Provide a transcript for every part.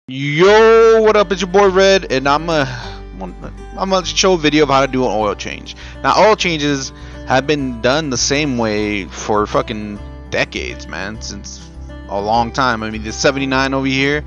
Yo, what up? It's your boy Red, and I'm gonna show a video of how to do an oil change. Now, oil changes have been done the same way for fucking decades, man, since a long time. I mean, the 79 over here,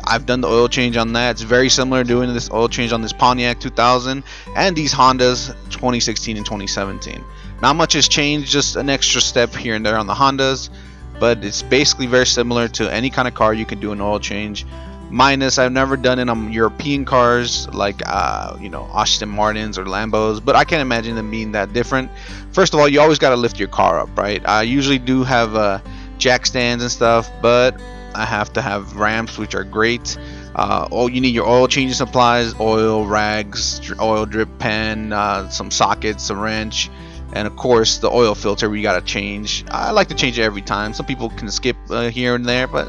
I've done the oil change on that. It's very similar to doing this oil change on this Pontiac 2000 and these Hondas 2016 and 2017. Not much has changed, just an extra step here and there on the Hondas, but it's basically very similar to any kind of car you can do an oil change. Minus, I've never done it on European cars like Aston Martins or Lambos, but I can't imagine them being that different. First of all, you always got to lift your car up, right? I usually do have jack stands and stuff, but I have to have ramps, which are great. You need your oil changing supplies, oil rags, oil drip pen, some sockets, a wrench, and of course the oil filter you gotta change. I like to change it every time. Some people can skip here and there, but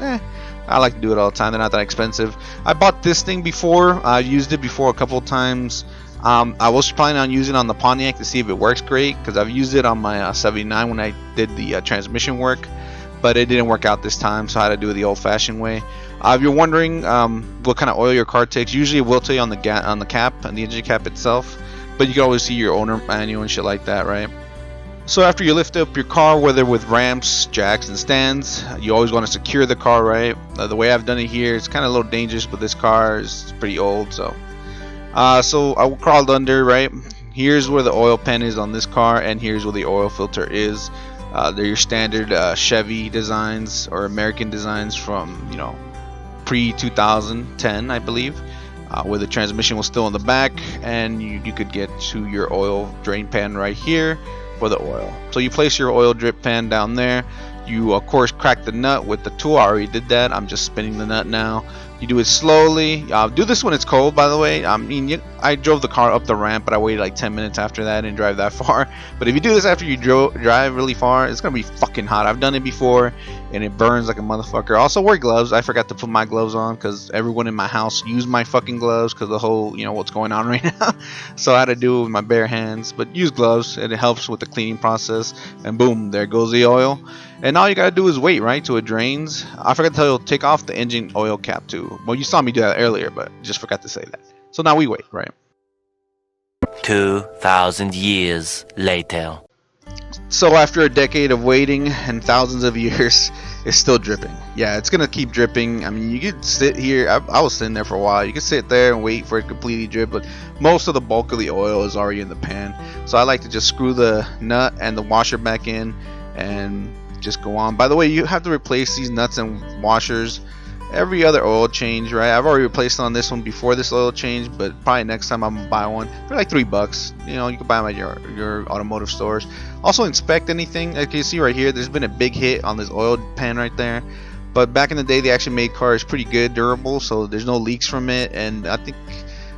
I like to do it all the time. They're not that expensive. I bought this thing before. I used it before a couple of times. I was planning on using it on the Pontiac to see if it works great, because I've used it on my 79 when I did the transmission work, but it didn't work out this time, so I had to do it the old-fashioned way. If you're wondering what kind of oil your car takes, usually it will tell you on the cap, on the engine cap itself, but you can always see your owner manual and shit like that, right? So after you lift up your car, whether with ramps, jacks, and stands, you always want to secure the car, right? The way I've done it here, it's kind of a little dangerous, but this car is pretty old, so I crawled under, right? Here's where the oil pan is on this car, and here's where the oil filter is. They're your standard Chevy designs or American designs from, pre-2010, I believe, where the transmission was still in the back, and you could get to your oil drain pan right here for the oil. So you place your oil drip pan down there. You of course crack the nut with the tool. I already did that. I'm just spinning the nut now. You do it slowly. Do this when it's cold, by the way. I mean, I drove the car up the ramp, but I waited like 10 minutes after that and drive that far. But if you do this after you drive really far, it's gonna be fucking hot. I've done it before, and it burns like a motherfucker. Also, wear gloves. I forgot to put my gloves on because everyone in my house used my fucking gloves because the whole, what's going on right now. So I had to do it with my bare hands. But use gloves, and it helps with the cleaning process. And boom, there goes the oil. And all you gotta do is wait, right, till it drains. I forgot to tell you, take off the engine oil cap too. Well, you saw me do that earlier, but just forgot to say that. So now we wait, right? 2,000 years later. So after a decade of waiting and thousands of years, it's still dripping. Yeah, it's gonna keep dripping. I mean, you could sit here. I was sitting there for a while. You could sit there and wait for it to completely drip, but most of the bulk of the oil is already in the pan. So I like to just screw the nut and the washer back in and just go on. By the way, you have to replace these nuts and washers every other oil change, right? I've already replaced on this one before this oil change, but probably next time I'm gonna buy one for like $3. You can buy them at your automotive stores. Also, inspect anything. Like you can see right here, there's been a big hit on this oil pan right there, but back in the day they actually made cars pretty good, durable, so there's no leaks from it, and I think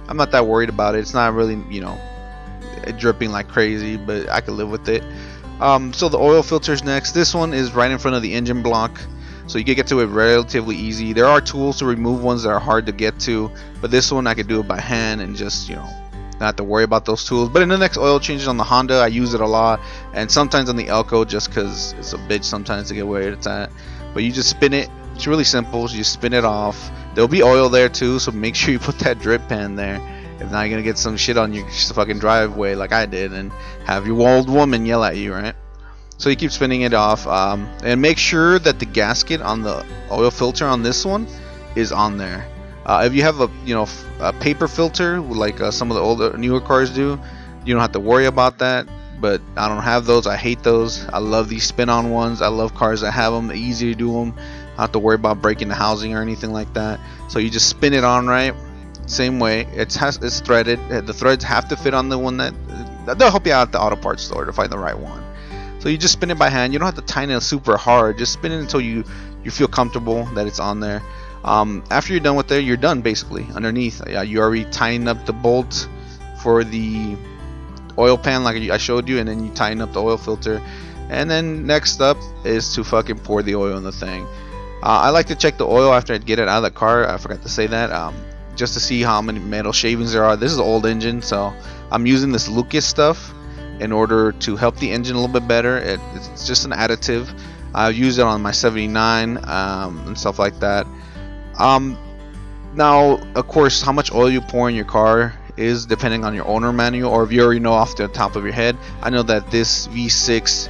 I'm not that worried about it. It's not really dripping like crazy, but I could live with it. So the oil filter's next. This one is right in front of the engine block, so you can get to it relatively easy. There are tools to remove ones that are hard to get to, but this one I could do it by hand and just not have to worry about those tools. But in the next oil changes on the Honda, I use it a lot, and sometimes on the Elko, just because it's a bitch sometimes to get where it's at. But you just spin it. It's really simple. You just spin it off. There'll be oil there too, so make sure you put that drip pan there. If not, you're gonna get some shit on your fucking driveway like I did, and have your old woman yell at you, right? So you keep spinning it off, and make sure that the gasket on the oil filter on this one is on there. If you have a paper filter like some of the older newer cars do, you don't have to worry about that. But I don't have those. I hate those. I love these spin-on ones. I love cars that have them. They're easy to do them. I don't have to worry about breaking the housing or anything like that. So you just spin it on, right? Same way. It's threaded. The threads have to fit on the one they'll help you out at the auto parts store to find the right one. So you just spin it by hand. You don't have to tighten it super hard. Just spin it until you feel comfortable that it's on there. After you're done with it, you're done basically. Underneath, you already tighten up the bolt for the oil pan like I showed you, and then you tighten up the oil filter. And then next up is to fucking pour the oil in the thing. I like to check the oil after I get it out of the car. I forgot to say that. Just to see how many metal shavings there are. This is an old engine, so I'm using this Lucas stuff in order to help the engine a little bit better. It's just an additive. I use it on my 79 and stuff like that. Now, of course, how much oil you pour in your car is depending on your owner manual, or if you already know off the top of your head. I know that this V6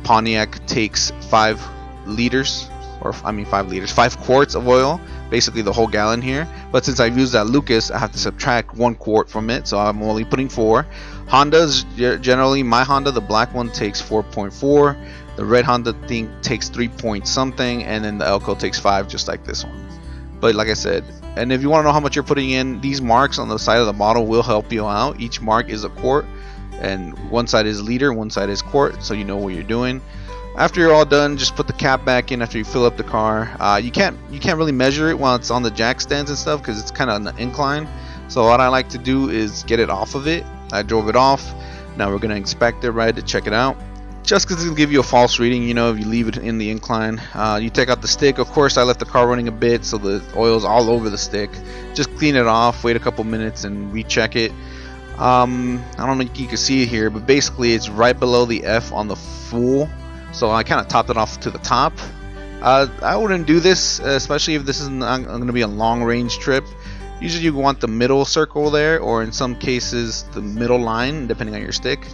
Pontiac takes 5 liters, or I mean 5 liters, 5 quarts of oil, basically the whole gallon here. But since I've used that Lucas, I have to subtract 1 quart from it, so I'm only putting 4. Honda's generally, my Honda, the black one, takes 4.4. The red Honda thing takes 3 point something, and then the Elko takes 5, just like this one. But like I said, and if you want to know how much you're putting in, these marks on the side of the bottle will help you out. Each mark is a quart, and one side is liter, one side is quart, so you know what you're doing. After you're all done, just put the cap back in after you fill up the car. You can't really measure it while it's on the jack stands and stuff, because it's kind of an incline. So what I like to do is get it off of it. I drove it off. Now we're gonna inspect it, right, to check it out. Just because it'll give you a false reading, you know, if you leave it in the incline. You take out the stick. Of course, I left the car running a bit, so the oil's all over the stick. Just clean it off, wait a couple minutes, and recheck it. I don't know if you can see it here, but basically it's right below the F on the full. So I kind of topped it off to the top. I wouldn't do this, especially if this is going to be a long-range trip. Usually you want the middle circle there, or in some cases the middle line, depending on your stick.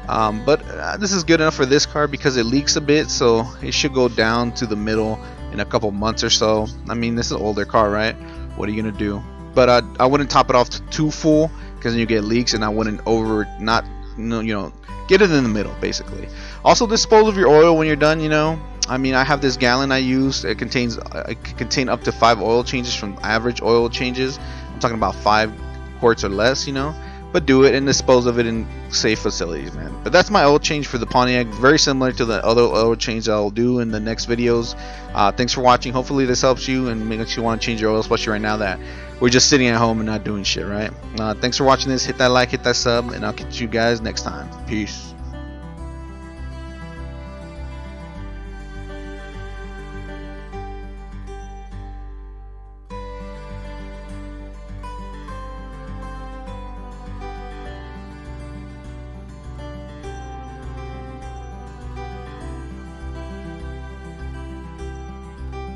But this is good enough for this car because it leaks a bit, so it should go down to the middle in a couple months or so. I mean, this is an older car, right? What are you gonna do? But I wouldn't top it off to too full, because then you get leaks, and I wouldn't get it in the middle, basically. Also, dispose of your oil when you're done. You know, I mean, I have this gallon I use. It can contain up to 5 oil changes from average oil changes. I'm talking about 5 quarts or less, you know. But do it and dispose of it in safe facilities, man. But that's my oil change for the Pontiac. Very similar to the other oil change I'll do in the next videos. Thanks for watching. Hopefully this helps you and makes you want to change your oil, especially right now that we're just sitting at home and not doing shit, right? Thanks for watching this. Hit that like, hit that sub, and I'll catch you guys next time. Peace.